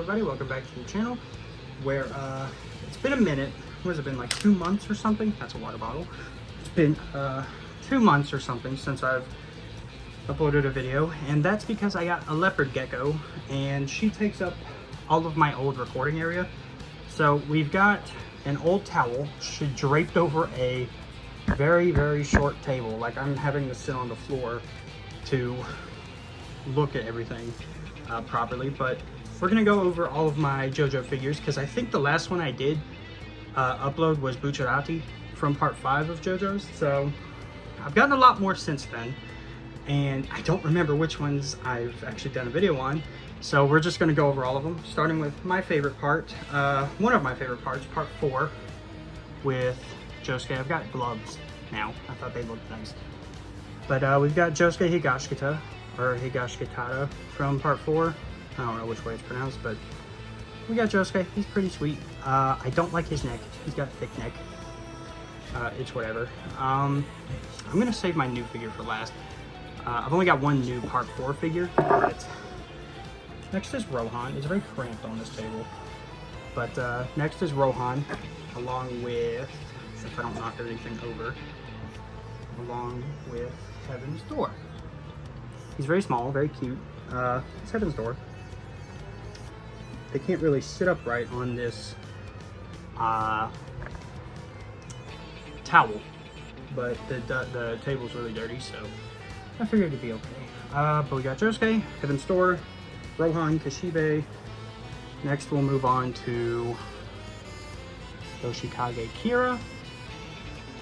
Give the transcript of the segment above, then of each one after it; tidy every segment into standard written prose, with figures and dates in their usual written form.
everybody, welcome back to the channel where it's been a minute. What has it been, like 2 months or something? That's a water bottle. It's been 2 months or something since I've uploaded a video, and that's because I got a leopard gecko and she takes up all of my old recording area. So we've got an old towel. She draped over a very short table. Like, I'm having to sit on the floor to look at everything properly. But we're gonna go over all of my JoJo figures because I think the last one I did upload was Bucciarati from part 5 of JoJo's. So I've gotten a lot more since then, and I don't remember which ones I've actually done a video on. So we're just gonna go over all of them, starting with my favorite part, one of my favorite parts, part 4, with Josuke. I've got gloves now. I thought they looked nice. But we've got Josuke Higashikata, or Higashikata from part 4. I don't know which way it's pronounced, but we got Josuke. He's pretty sweet. I don't like his neck. He's got a thick neck. It's whatever. I'm gonna save my new figure for last. I've only got one new part 4 figure, but next is Rohan. It's very cramped on this table. But next is Rohan, along with, if I don't knock everything over, along with Heaven's Door. He's very small, very cute. It's Heaven's Door. They can't really sit upright on this towel, but the table's really dirty, so I figured it'd be okay. But we got Josuke, Heaven's Door, Rohan, Kashibe. Next we'll move on to Yoshikage Kira,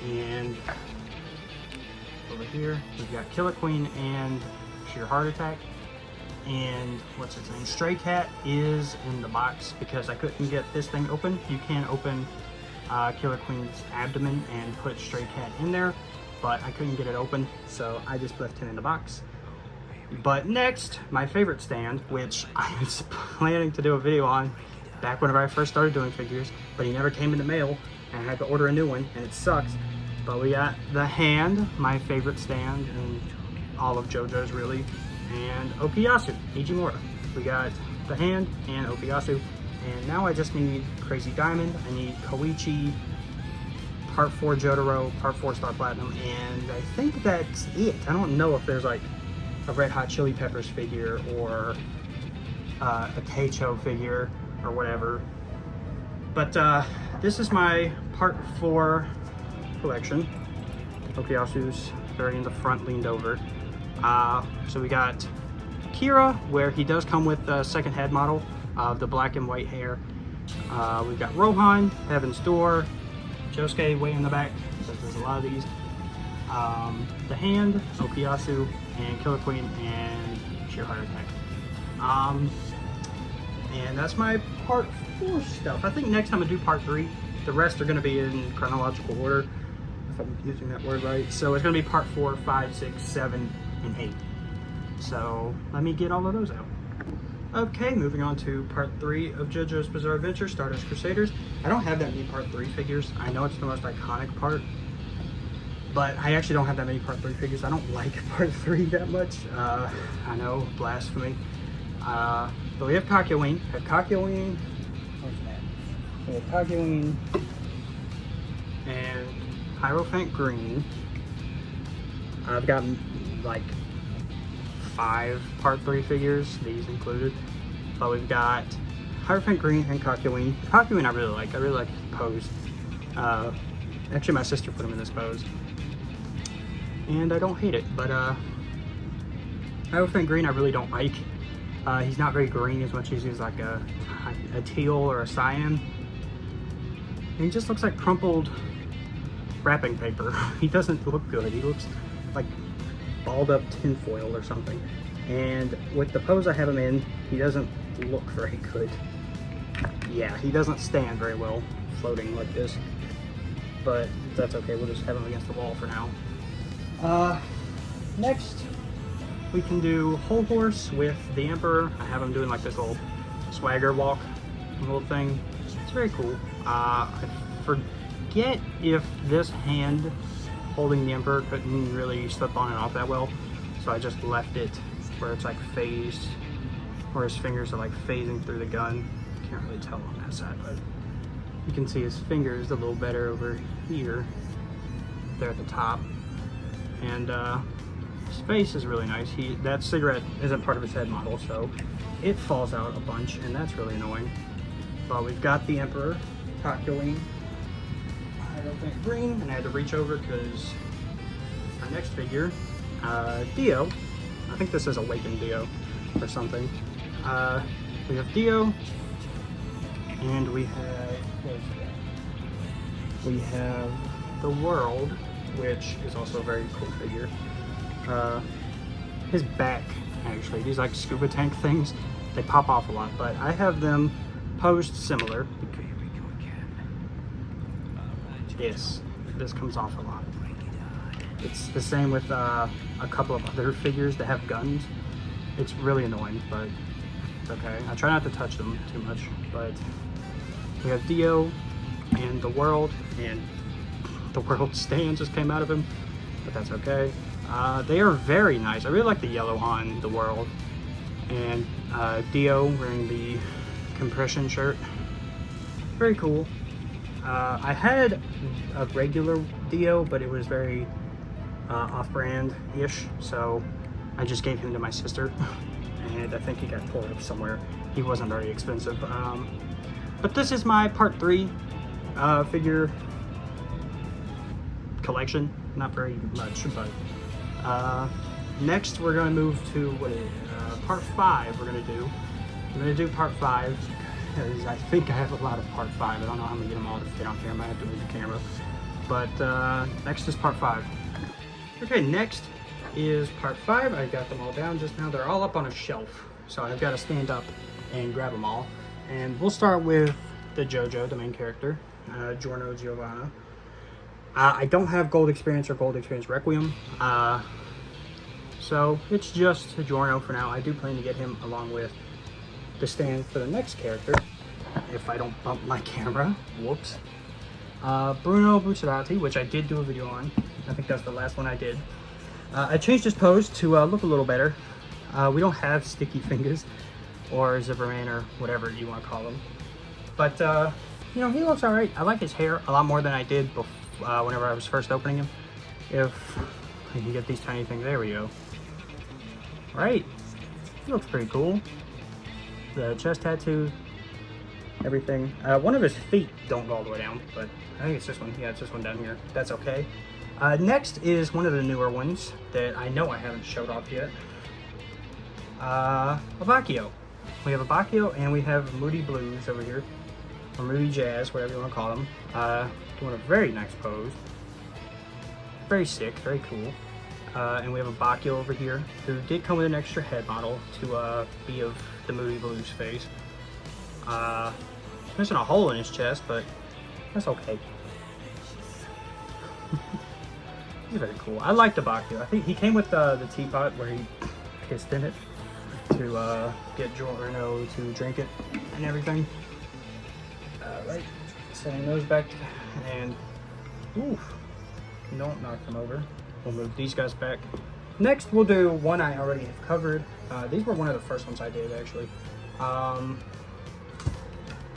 and over here we've got Killer Queen and Sheer Heart Attack. And what's its name? Stray Cat is in the box because I couldn't get this thing open. You can open Killer Queen's abdomen and put Stray Cat in there, but I couldn't get it open, so I just left him in the box. But next, my favorite stand, which I was planning to do a video on back whenever I first started doing figures, but he never came in the mail, and I had to order a new one, and it sucks. But we got the Hand, my favorite stand in all of JoJo's really, and Okuyasu, Ijimura. We got the Hand and Okuyasu, and now I just need Crazy Diamond. I need Koichi, part 4 Jotaro, part 4 Star Platinum, and I think that's it. I don't know if there's like a Red Hot Chili Peppers figure or a Teicho figure or whatever. But this is my part 4 collection. Okuyasu's very in the front, leaned over. So we got Kira, where he does come with the second head model of the black and white hair. We've got Rohan, Heaven's Door, Josuke way in the back, because there's a lot of these. The Hand, Okuyasu, and Killer Queen, and Sheer Heart Attack. And that's my part 4 stuff. I think next time I do part 3, the rest are going to be in chronological order, if I'm using that word right. So it's going to be part 4, 5, 6, 7, and 8. So let me get all of those out. Okay, moving on to part 3 of JoJo's Bizarre Adventure, Stardust Crusaders. I don't have that many part 3 figures. I know it's the most iconic part, but I actually don't have that many part 3 figures. I don't like part 3 that much. I know, blasphemy. But we have Kakyoin. Where's that? We have Kakyoin and Hierophant Green. I've got like 5 part 3 figures, these included. But we've got Hierophant Green and Kakyoin. Kakyoin I really like. I really like his pose. Actually, my sister put him in this pose, and I don't hate it. But Hierophant Green I really don't like. He's not very green as much as he's like a teal or a cyan. And he just looks like crumpled wrapping paper. He doesn't look good. He looks like balled up tinfoil or something. And with the pose I have him in, he doesn't look very good. Yeah, he doesn't stand very well floating like this. But that's okay, we'll just have him against the wall for now. Next, we can do Whole Horse with the Emperor. I have him doing like this little swagger walk little thing. It's very cool. I forget if this hand holding the Emperor couldn't really slip on and off that well, so I just left it where it's like phased where his fingers are like phasing through the gun. Can't really tell on that side, but you can see his fingers a little better over here. There at the top. And his face is really nice. That cigarette isn't part of his head model, so it falls out a bunch, and that's really annoying. But we've got the Emperor, Coculene. I don't think green, and I had to reach over because our next figure, Dio. I think this is Awakened Dio or something. We have Dio, and we have, what is that? We have the World, which is also a very cool figure. His back, actually, these like scuba tank things, they pop off a lot, but I have them posed similar. Yes, this comes off a lot. It's the same with a couple of other figures that have guns. It's really annoying, but it's okay. I try not to touch them too much, but we have Dio and the World, and the World stand just came out of him, but that's okay. They are very nice. I really like the yellow on the World, and Dio wearing the compression shirt. Very cool. I had a regular Dio, but it was very off-brand-ish, so I just gave him to my sister, and I think he got tore up somewhere. He wasn't very expensive. But this is my part 3 figure collection. Not very much, but next we're going to move to part 5. We're going to do part 5 because I think I have a lot of part 5. I don't know how I'm going to get them all to fit on here. I might have to move the camera. But next is part 5. Okay, next is part 5. I got them all down just now. They're all up on a shelf, so I've got to stand up and grab them all. And we'll start with the JoJo, the main character, Giorno Giovanna. I don't have Gold Experience or Gold Experience Requiem, so it's just Giorno for now. I do plan to get him along with the stand for the next character, if I don't bump my camera. Whoops. Bruno Bucciarati, which I did do a video on. I think that's the last one I did. I changed his pose to look a little better. We don't have sticky fingers or Zipperman or whatever you want to call him. But, you know, he looks all right. I like his hair a lot more than I did before. Whenever I was first opening him. If I can get these tiny things, there we go. Right, he looks pretty cool. The chest tattoo, everything. One of his feet don't go all the way down, but I think it's this one. Yeah, it's this one down here. That's okay. Next is one of the newer ones that I know I haven't showed off yet. Abacchio. We have Abacchio and we have Moody Blues over here. Or Moody Jazz, whatever you want to call them. Doing a very nice pose. Very sick, very cool. And we have Abacchio over here, who did come with an extra head model to be of the Moody Blues face. Missing a hole in his chest, but that's okay. He's very cool. I liked Abacchio. I think he came with the teapot where he pissed in it to get Giorno to drink it and everything. Right, setting those back, and oof, don't knock them over. We'll move these guys back. Next, we'll do one I already have covered. These were one of the first ones I did, actually.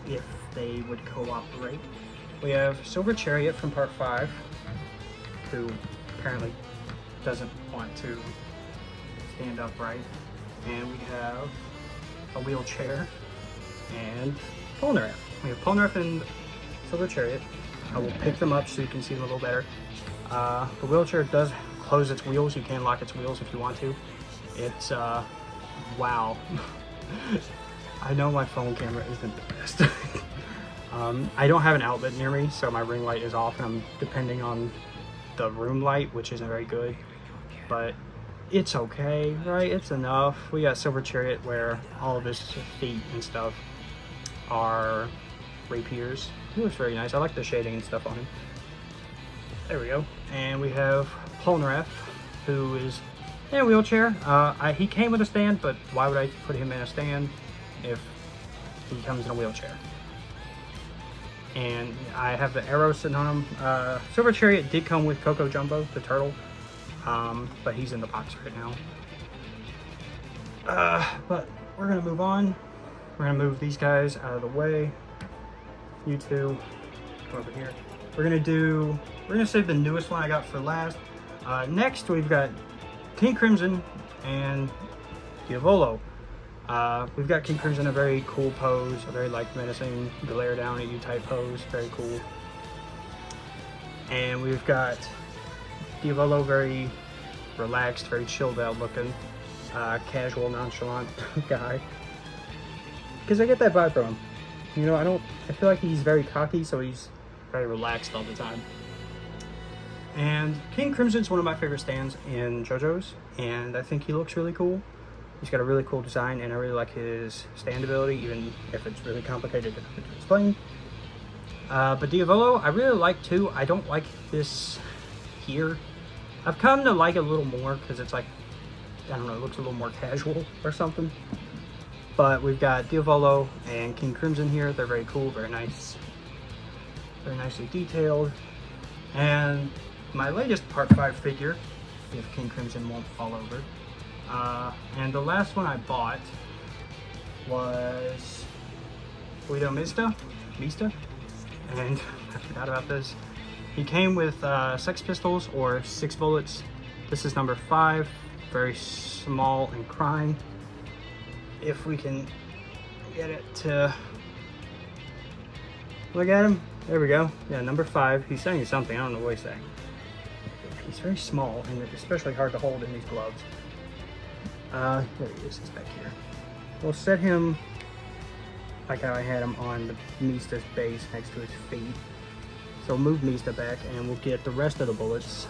If they would cooperate. We have Silver Chariot from part 5, who apparently doesn't want to stand upright. And we have a wheelchair and Polnareff. We have Polnareff and Silver Chariot. I will pick them up so you can see them a little better. The wheelchair does close its wheels. You can lock its wheels if you want to. It's, wow. I know my phone camera isn't the best. I don't have an outlet near me, so my ring light is off, and I'm depending on the room light, which isn't very good. But it's okay, right? It's enough. We got Silver Chariot where all of his feet and stuff are rapiers. He looks very nice. I like the shading and stuff on him. There we go. And we have Polnareff, who is in a wheelchair. He came with a stand, but why would I put him in a stand if he comes in a wheelchair? And I have the arrow sitting on him. Silver Chariot did come with Coco Jumbo, the turtle, but he's in the box right now. But we're gonna move on. We're gonna move these guys out of the way. You two, come over here. We're gonna save the newest one I got for last. Next, we've got King Crimson and Diavolo. We've got King Crimson in a very cool pose, a very like menacing, glare down at you type pose, very cool. And we've got Diavolo, very relaxed, very chilled out looking, casual, nonchalant guy. Because I get that vibe from him. You know, I feel like he's very cocky, so he's very relaxed all the time. And King Crimson's one of my favorite stands in JoJo's, and I think he looks really cool. He's got a really cool design, and I really like his stand ability, even if it's really complicated to explain. But Diavolo, I really like too. I don't like this here. I've come to like it a little more because it's like, I don't know, it looks a little more casual or something. But we've got Diavolo and King Crimson here. They're very cool, very nice, very nicely detailed. And my latest Part 5 figure, if King Crimson won't fall over. And the last one I bought was Guido Mista, and I forgot about this. He came with Sex Pistols or 6 bullets. This is number 5, very small and crying. If we can get it to look at him, there we go. Yeah, number 5. He's saying something. I don't know what he's saying. He's very small and especially hard to hold in these gloves. There he is. He's back here. We'll set him like how I had him on the Mista's base next to his feet. So move Mista back and we'll get the rest of the bullets.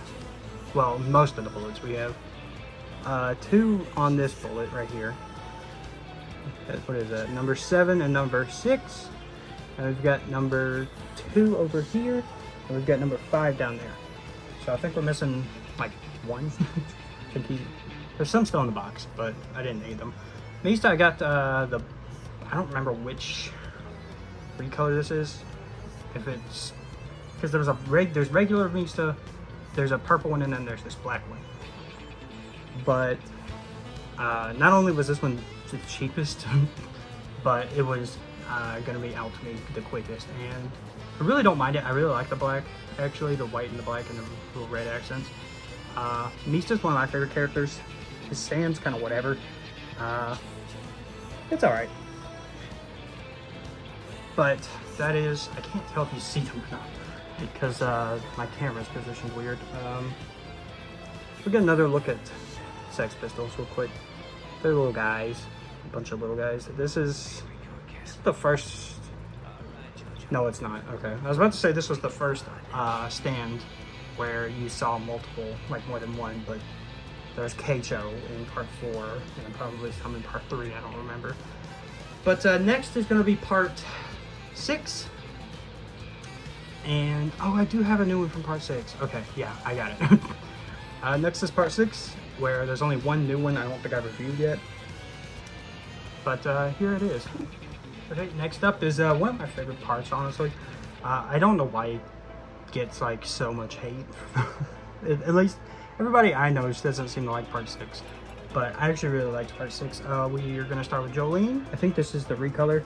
Well, most of the bullets. We have 2 on this bullet right here. What is that? Number 7 and number 6. And we've got number 2 over here. And we've got number 5 down there. So I think we're missing like 1. I think there's some still in the box, but I didn't need them. Mista, I got I don't remember which recolor this is. If it's, because there's regular Mista, there's a purple one, and then there's this black one. But not only was this one the cheapest, but it was gonna be out to me the quickest, and I really don't mind it. I really like the black, actually, the white and the black and the little red accents. Mista's one of my favorite characters. His stand's kind of whatever. It's alright. But that is, I can't tell if you see them or not because my camera's positioned weird. We'll get another look at Sex Pistols real quick. They're little guys, a bunch of little guys. This is the first, no it's not, okay. I was about to say this was the first stand where you saw multiple, like more than one, but there's Keicho in part 4 and probably some in part 3, I don't remember. But next is going to be part 6. And, oh, I do have a new one from part 6. Okay, yeah, I got it. Next is part 6, where there's only one new one I don't think I've reviewed yet. But here it is. Okay, next up is one of my favorite parts, honestly. I don't know why it gets like so much hate. At least everybody I know doesn't seem to like part 6. But I actually really liked part 6. We are going to start with Jolene. I think this is the recolor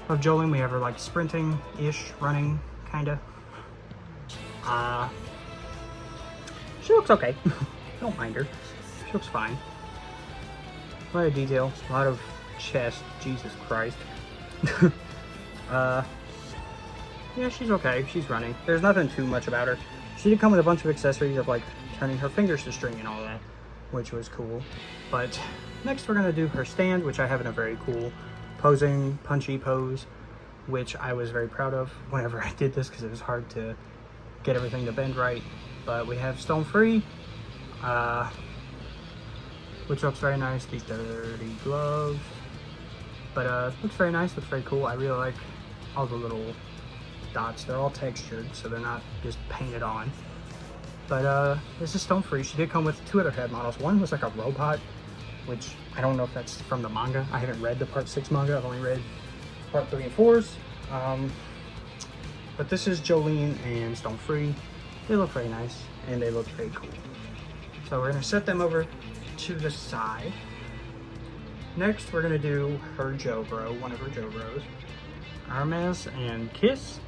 of Jolene. We have her like sprinting-ish, running, kinda. She looks okay. Don't mind her. She looks fine. A lot of detail, a lot of chest. Jesus Christ. Yeah, she's okay. She's running. There's nothing too much about her. She did come with a bunch of accessories of like turning her fingers to string and all that, which was cool. But next we're gonna do her stand, which I have in a very cool posing, punchy pose, which I was very proud of whenever I did this because it was hard to get everything to bend right. But we have Stone Free, which looks very nice. These dirty gloves, but looks very nice. Looks very cool. I really like all the little dots. They're all textured, so they're not just painted on. But this is Stone Free. She did come with 2 other head models. One was like a robot, which I don't know if that's from the manga. I haven't read the part 6 manga. I've only read part 3 and 4s. But this is Jolene and Stone Free. They look very nice and they look very cool. So we're gonna set them over to the side. Next, we're gonna do her Jobro, one of her Jobros. Hermes and Kiss.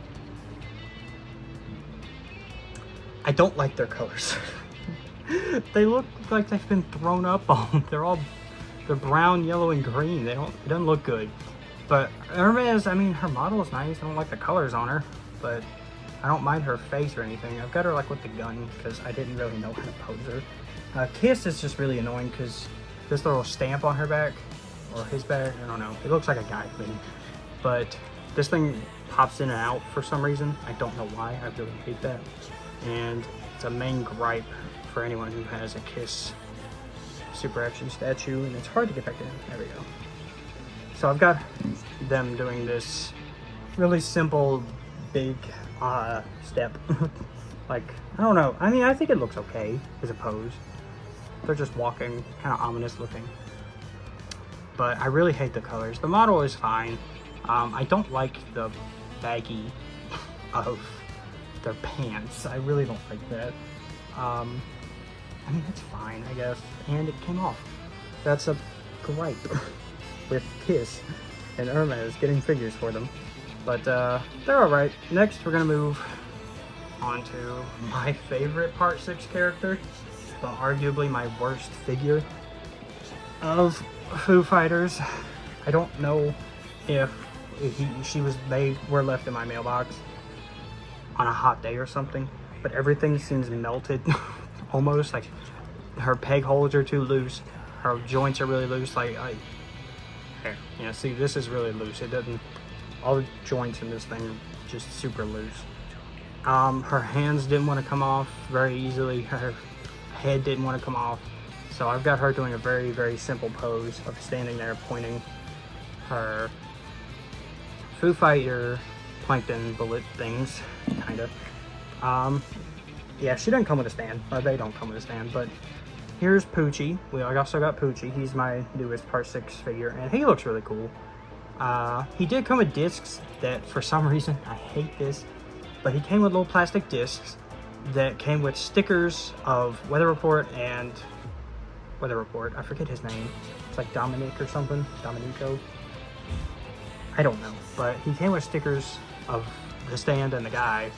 I don't like their colors. They look like they've been thrown up on. They're brown, yellow, and green. It doesn't look good. But Hermes, I mean, her model is nice. I don't like the colors on her, but I don't mind her face or anything. I've got her like with the gun because I didn't really know how to pose her. Kiss is just really annoying because this little stamp on her back, or his back, I don't know. It looks like a guy thing, but this thing pops in and out for some reason. I don't know why. I really hate that. And it's a main gripe for anyone who has a Kiss Super Action statue, and it's hard to get back in. There we go. So I've got them doing this really simple, big step. Like, I don't know. I mean, I think it looks okay as a pose. They're just walking, kind of ominous looking. But I really hate the colors. The model is fine. I don't like the baggy of their pants. I really don't like that. I mean, it's fine, I guess. And it came off. That's a gripe with Kiss and Hermes getting figures for them. But they're alright. Next, we're gonna move on to my favorite Part 6 character, but arguably my worst figure of Foo Fighters. I don't know if they were left in my mailbox on a hot day or something, but everything seems melted. Almost like her peg holes are too loose, her joints are really loose. Here, yeah, see, this is really loose. It doesn't, all the joints in this thing are just super loose. Her hands didn't want to come off very easily. Her head didn't want to come off. So I've got her doing a very, very simple pose of standing there pointing her Foo Fighter plankton bullet things, kinda. Yeah, she doesn't come with a stand. They don't come with a stand, but here's Poochie. I also got Poochie. He's my newest Part 6 figure, and he looks really cool. He did come with discs that, for some reason, I hate this, but he came with little plastic discs that came with stickers of Weather Report and Weather Report. I forget his name. It's like Dominic or something. Dominico. I don't know, but he came with stickers of the stand and the guy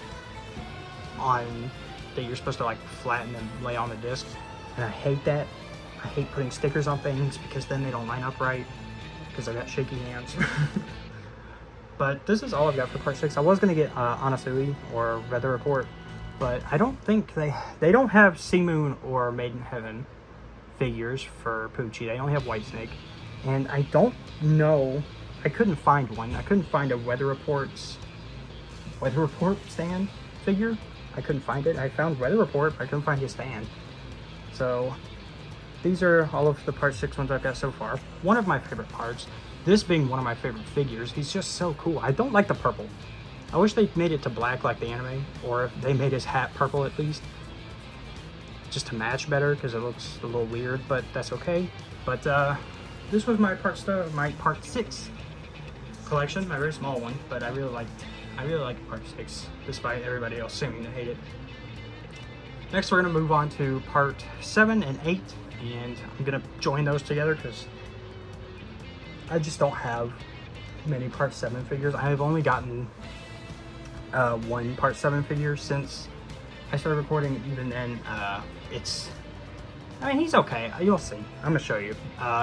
on that you're supposed to like flatten and lay on the disc, and I hate that. I hate putting stickers on things because then they don't line up right because I got shaky hands. But this is all I've got for Part 6. I was gonna get Anasui or Weather Report, but I don't think they don't have Sea Moon or Maiden Heaven figures for Poochie. They only have Whitesnake, and I don't know. I couldn't find one. I couldn't find a Weather Report stand figure. I couldn't find it. I found Weather Report, but I couldn't find his stand. So these are all of the Part 6 ones I've got so far. One of my favorite parts, this being one of my favorite figures, he's just so cool. I don't like the purple. I wish they made it to black like the anime, or if they made his hat purple at least, just to match better, because it looks a little weird, but that's okay. But this was my Part 6 collection, my very small one, but I really like Part 6, despite everybody else seeming to hate it. Next, we're going to move on to Part 7 and 8, and I'm going to join those together because I just don't have many Part 7 figures. I have only gotten one Part 7 figure since I started recording. Even then, I mean, he's okay. You'll see. I'm going to show you.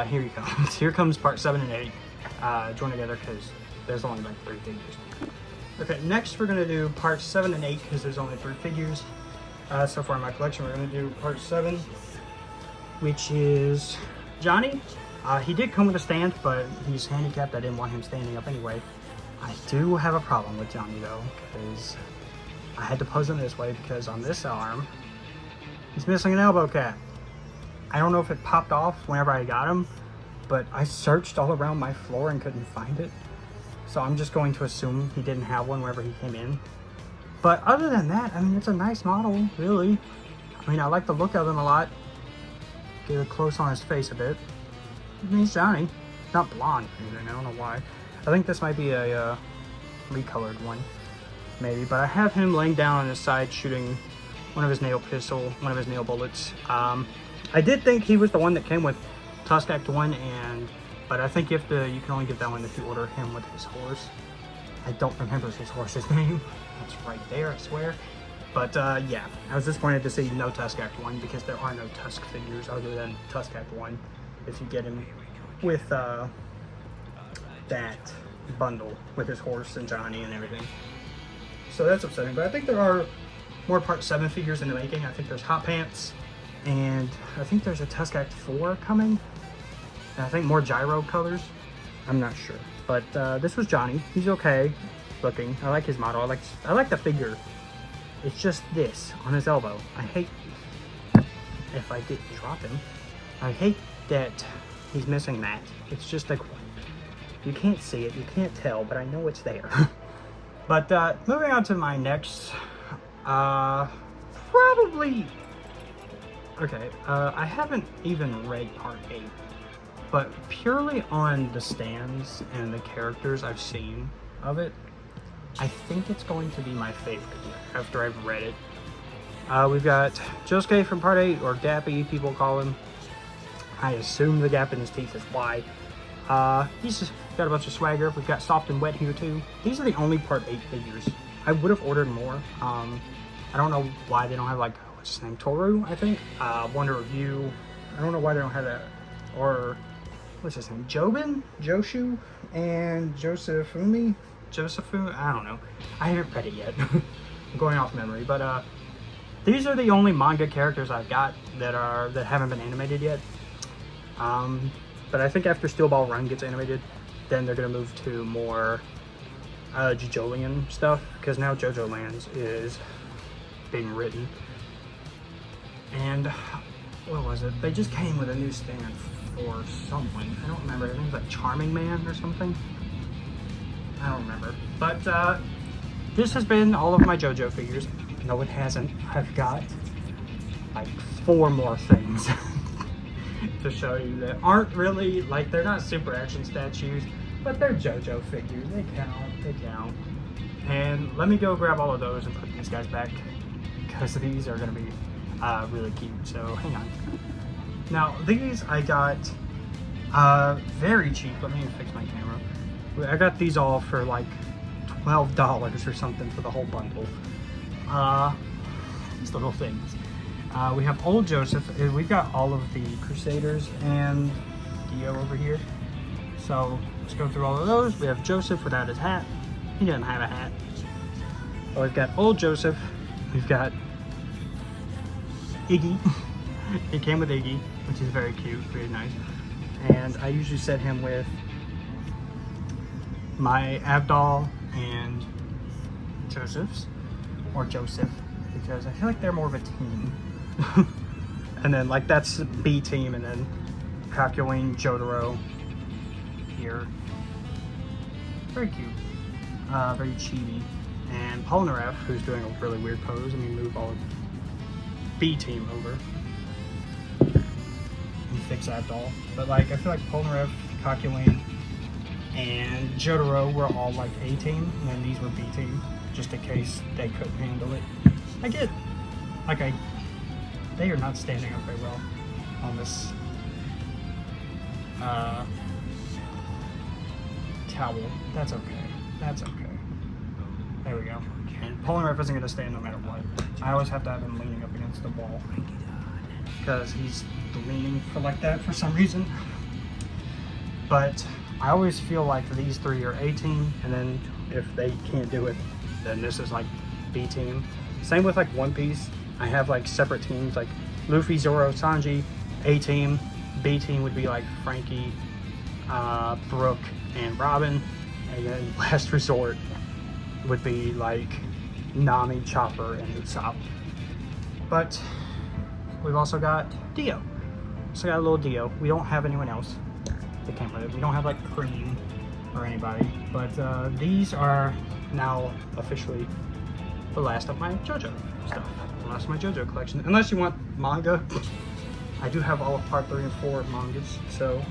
Here he comes. Here comes Part 7 and 8. Join together because there's only like 3 figures. Okay, next we're going to do Part 7 and 8 because there's only 3 figures. So far in my collection, we're going to do Part 7, which is Johnny. He did come with a stand, but he's handicapped. I didn't want him standing up anyway. I do have a problem with Johnny though, because I had to pose him this way because on this arm, he's missing an elbow cap. I don't know if it popped off whenever I got him, but I searched all around my floor and couldn't find it. So I'm just going to assume he didn't have one whenever he came in. But other than that, I mean, it's a nice model, really. I mean, I like the look of him a lot. Get a close on his face a bit. I mean, he's Johnny. Not blonde or anything, I don't know why. I think this might be a recolored one, maybe. But I have him laying down on his side shooting one of his nail bullets. I did think he was the one that came with Tusk Act 1 and But I think you can only get that one if you order him with his horse. I don't remember his horse's name. It's right there, I swear. But yeah, I was disappointed to see no Tusk Act 1 because there are no Tusk figures other than Tusk Act 1 if you get him with that bundle with his horse and Johnny and everything. So that's upsetting, but I think there are more Part 7 figures in the making. I think there's Hot Pants, and I think there's a Tusk Act 4 coming, and I think more gyro colors. I'm not sure, but this was Johnny. He's okay looking. I like his model. I like the figure. It's just this on his elbow. I hate, if I didn't drop him, I hate that he's missing that. It's just like, you can't see it, you can't tell, but I know it's there. But moving on to my next, probably, okay, I haven't even read Part 8, but purely on the stands and the characters I've seen of it, I think it's going to be my favorite after I've read it. We've got Josuke from Part 8, or Dappy, people call him. I assume the gap in his teeth is why. He's just got a bunch of swagger. We've got Soft and Wet here too. These are the only Part 8 figures. I would have ordered more. I don't know why they don't have, like, what's his name? Toru, I think? Wonder Review. I don't know why they don't have that. Or, what's his name? Jobin? Joshu? And Joseph-umi? I don't know. I haven't read it yet. I'm going off memory, but these are the only manga characters I've got that haven't been animated yet. But I think after Steel Ball Run gets animated, then they're gonna move to more JoJolian stuff, because now JoJo Lands is being written. And what was it? They just came with a new stand for someone. I don't remember. I think it was like Charming Man or something. I don't remember. But this has been all of my JoJo figures. No, it hasn't. I've got like 4 more things to show you that aren't really, like, they're not super action statues, but they're JoJo figures. They count. And let me go grab all of those and put these guys back, because these are going to be really cute. So hang on. Now, these I got very cheap. Let me fix my camera. I got these all for like $12 or something for the whole bundle. These little things. We have Old Joseph. We've got all of the Crusaders and Dio over here. So let's go through all of those. We have Joseph without his hat. He doesn't have a hat. But we've got Old Joseph. We've got Iggy. He came with Iggy, which is very cute, very nice. And I usually set him with my Abdal and Joseph's, or Joseph, because I feel like they're more of a team. And then, like, that's B team, and then Kakyoin, Jotaro here. Very cute. Very chibi. And Polnareff, who's doing a really weird pose. Let me move all of B team over and fix Abdal. But, like, I feel like Polnareff, Kakyoin, and Jotaro were all like A team, and then these were B team, just in case they couldn't handle it. I get, like, they are not standing up very well on this towel. That's okay. That's okay. There we go. And Polnareff isn't going to stand no matter what. I always have to have him leaning up against the wall, because he's leaning for like that for some reason. But I always feel like these 3 are A team, and then if they can't do it, then this is like B team. Same with like One Piece. I have like separate teams, like Luffy, Zoro, Sanji, A team. B team would be like Frankie, Brooke, and Robin. And then Last Resort would be like Nami, Chopper, and Usopp. But we've also got Dio. So got a little Dio. We don't have anyone else that came with it. We don't have like Cream or anybody. But these are now officially the last of my JoJo stuff. The last of my JoJo collection. Unless you want manga. I do have all of Part 3 and 4 mangas, so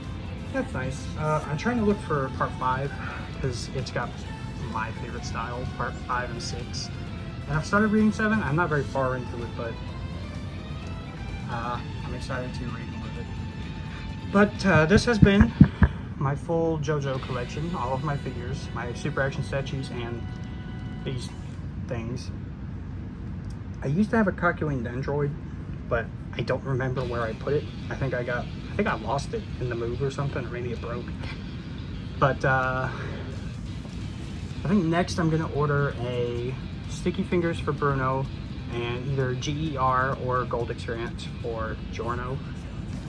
that's nice. I'm trying to look for Part 5 because it's got my favorite style, Part 5 and 6. And I've started reading 7. I'm not very far into it, but I'm excited to read more of it. But this has been my full JoJo collection, all of my figures, my Super Action statues, and these things. I used to have a Kakyoin Dendroid, but I don't remember where I put it. I think I lost it in the move or something, or maybe it broke. But I think next I'm gonna order a Sticky Fingers for Bruno, and either GER or Gold Experience for Giorno,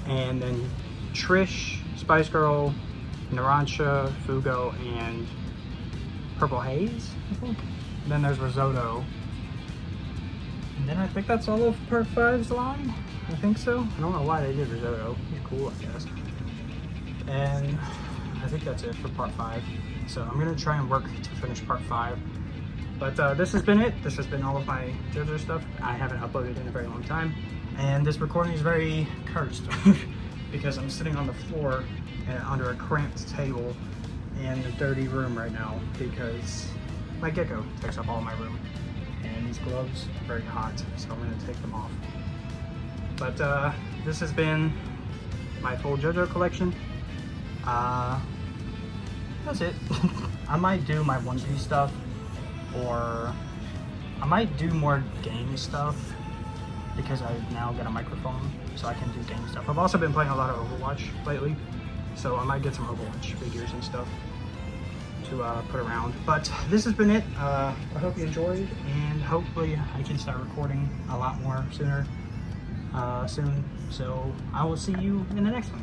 and then Trish, Spice Girl, Narancia, Fugo, and Purple Haze, I think. And then there's Risotto. And then I think that's all of Part 5's line. I think so. I don't know why they did Risotto. He's cool, I guess. And I think that's it for Part 5. So I'm gonna try and work to finish Part 5. But this has been it. This has been all of my JoJo stuff. I haven't uploaded in a very long time. And this recording is very cursed because I'm sitting on the floor under a cramped table in a dirty room right now because my gecko takes up all my room. And these gloves are very hot, so I'm gonna take them off. But this has been my full JoJo collection. That's it. I might do my One Piece stuff, or I might do more game stuff because I've now got a microphone, so I can do game stuff. I've also been playing a lot of Overwatch lately, so I might get some Overwatch figures and stuff to put around. But this has been it. I hope you enjoyed, and hopefully I can start recording a lot more soon. So I will see you in the next one.